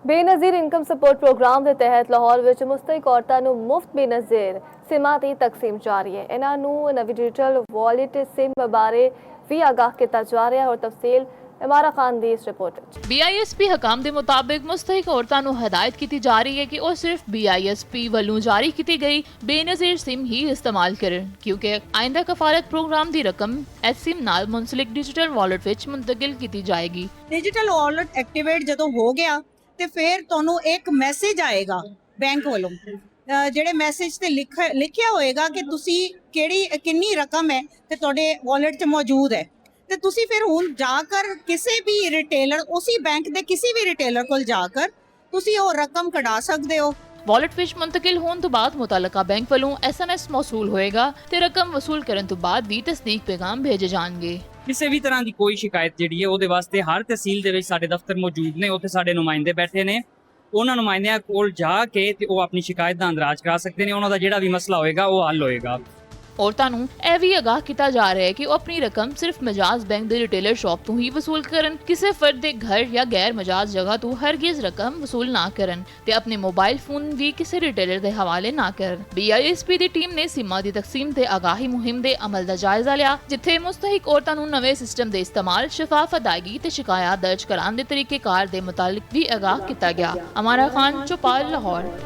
Benazir income support programme ਦੇ ਤਹਿਤ ਲਾਹੌਰ ਵਿੱਚ ਮੁਸਤਹਿਕ ਔਰਤਾਂ ਨੂੰ ਮੁਫਤ ਬੇਨਜ਼ੀਰ ਸਿਮਾਂ ਦੀ ਤਕਸੀਮ ਜਾਰੀ ਹੈ। ਇਹਨਾਂ ਨੂੰ ਨਵੀਂ ਡਿਜੀਟਲ ਵਾਲਟ ਸਿਮ ਬਾਰੇ ਵੀ ਆਗਾਹ ਕੀਤਾ ਜਾ ਰਿਹਾ ਹੈ और तफसील इमारा खान ਦੀ ਇਸ ਰਿਪੋर्ट ਵਿੱਚ। BISP ਹਕਾਮ ਦੇ ਮੁਤਾबिक ਮੁਸਤਹਿਕ ਔਰਤਾਂ ਨੂੰ ਹਦਾਇਤ ਕੀਤੀ ਜਾ ਰਹੀ ਹੈ ਕਿ ਉਹ ਸਿਰਫ BISP ਵੱਲੋਂ ਜਾਰੀ ਕੀਤੀ ਗਈ ਬੇਨਜ਼ੀਰ ਸਿਮ ਹੀ ਇਸਤੇਮਾਲ ਕਰਨ, ਕਿਉਂਕਿ ਆਇੰਦਾ ਕਫਾਲਤ ਪ੍ਰੋਗਰਾਮ ਦੀ ਰਕਮ ਇਸ ਸਿਮ ਨਾਲ ਮੁੰਸਲਿਕ ਡਿਜੀਟਲ ਵਾਲਟ ਵਿੱਚ ਮੁੰਤਕਿਲ ਕੀਤੀ ਜਾਏਗੀ। ਡਿਜੀਟਲ ਵਾਲਟ ਐਕਟੀਵੇਟ ਜਦੋਂ ਹੋ ਗਿਆ ਤੇ ਫਿਰ ਤੁਹਾਨੂੰ ਇੱਕ ਮੈਸੇਜ ਆਏਗਾ ਬੈਂਕ ਵੱਲੋਂ, ਜਿਹੜੇ ਮੈਸੇਜ ਤੇ ਲਿਖਿਆ ਹੋਏਗਾ ਕਿ ਤੁਸੀਂ ਕਿੰਨੀ ਰਕਮ ਹੈ ਤੇ ਤੁਹਾਡੇ ਵਾਲਟ 'ਚ ਮੌਜੂਦ ਹੈ, ਤੇ ਤੁਸੀਂ ਫਿਰ ਹੁਣ ਜਾ ਕਰ ਕਿਸੇ ਵੀ ਰਿਟੇਲਰ, ਉਸੇ ਬੈਂਕ ਦੇ ਕਿਸੇ ਵੀ ਰਿਟੇਲਰ ਕੋਲ ਜਾ ਕਰ ਤੁਸੀਂ ਉਹ ਰਕਮ ਕਢਾ ਸਕਦੇ ਹੋ। ਵਾਲਟ ਵਿੱਚ ਮੁੰਤਕਿਲ ਹੋਣ ਤੋਂ ਬਾਅਦ ਮੁਤਲਕਾ ਬੈਂਕ ਵੱਲੋਂ SMS ਮੌਸੂਲ ਹੋਏਗਾ ਤੇ ਰਕਮ ਵਸੂਲ ਕਰਨ ਤੋਂ ਬਾਅਦ ਵੀ ਤਸਦੀਕ ਪੈਗਾਮ ਭੇਜੇ ਜਾਣਗੇ। ਕਿਸੇ ਵੀ ਤਰ੍ਹਾਂ ਦੀ ਕੋਈ ਸ਼ਿਕਾਇਤ ਜਿਹੜੀ ਹੈ ਉਹਦੇ ਵਾਸਤੇ ਹਰ ਤਹਿਸੀਲ ਦੇ ਵਿੱਚ ਸਾਡੇ ਦਫ਼ਤਰ ਮੌਜੂਦ ਨੇ, ਉੱਥੇ ਸਾਡੇ ਨੁਮਾਇੰਦੇ ਬੈਠੇ ਨੇ। ਉਹਨਾਂ ਨੁਮਾਇੰਦਿਆਂ ਕੋਲ ਜਾ ਕੇ ਤੇ ਉਹ ਆਪਣੀ ਸ਼ਿਕਾਇਤ ਦਾ ਅੰਦਰਾਜ ਕਰਾ ਸਕਦੇ ਨੇ। ਉਹਨਾਂ ਦਾ ਜਿਹੜਾ ਵੀ ਮਸਲਾ ਹੋਏਗਾ ਉਹ ਹੱਲ ਹੋਏਗਾ। ਔਰਤਾਂ ਨੂੰ ਇਹ ਵੀ ਆਗਾਹ ਕੀਤਾ ਜਾ ਰਿਹਾ ਹੈ ਕਿ ਉਹ ਆਪਣੀ ਰਕਮ ਸਿਰਫ ਮਜਾਜ਼ ਬੈਂਕ ਦੇ ਰਿਟੇਲਰ ਸ਼ਾਪ ਤੋਂ ਹੀ ਵਸੂਲ ਕਰਨ, ਕਿਸੇ ਫਰਦ ਦੇ ਘਰ ਜਾਂ ਗੈਰ ਮਜਾਜ਼ ਜਗ੍ਹਾ ਤੋਂ ਹਰਗਿਜ਼ ਰਕਮ ਵਸੂਲ ਨਾ ਕਰਨ ਤੇ ਆਪਣੇ ਮੋਬਾਈਲ ਫੋਨ ਵੀ ਕਿਸੇ ਰਿਟੇਲਰ ਦੇ ਹਵਾਲੇ ਨਾ ਕਰਨ। BISP ਦੀ ਟੀਮ ਨੇ ਸਿਮਾਂ ਦੀ ਤਕਸੀਮ ਤੇ ਆਗਾਹੀ ਮੁਹਿੰਮ ਦੇ ਅਮਲ ਦਾ ਜਾਇਜ਼ਾ ਲਿਆ, ਜਿੱਥੇ ਮੁਸਤਹਿਕ ਔਰਤਾਂ ਨੂੰ ਨਵੇਂ ਸਿਸਟਮ ਦੇ ਇਸਤੇਮਾਲ, ਸ਼ਫਾਫ ਅਦਾਇਗੀ ਤੇ ਸ਼ਿਕਾਇਤ ਦਰਜ ਕਰਾਉਣ ਦੇ ਤਰੀਕੇਕਾਰ ਦੇ ਮੁਤਾਲਿਕ ਵੀ ਆਗਾਹ ਕੀਤਾ ਗਿਆ। ਅਮਾਰਾ ਖਾਨ, ਚੌਪਾਲ, ਲਾਹੌਰ।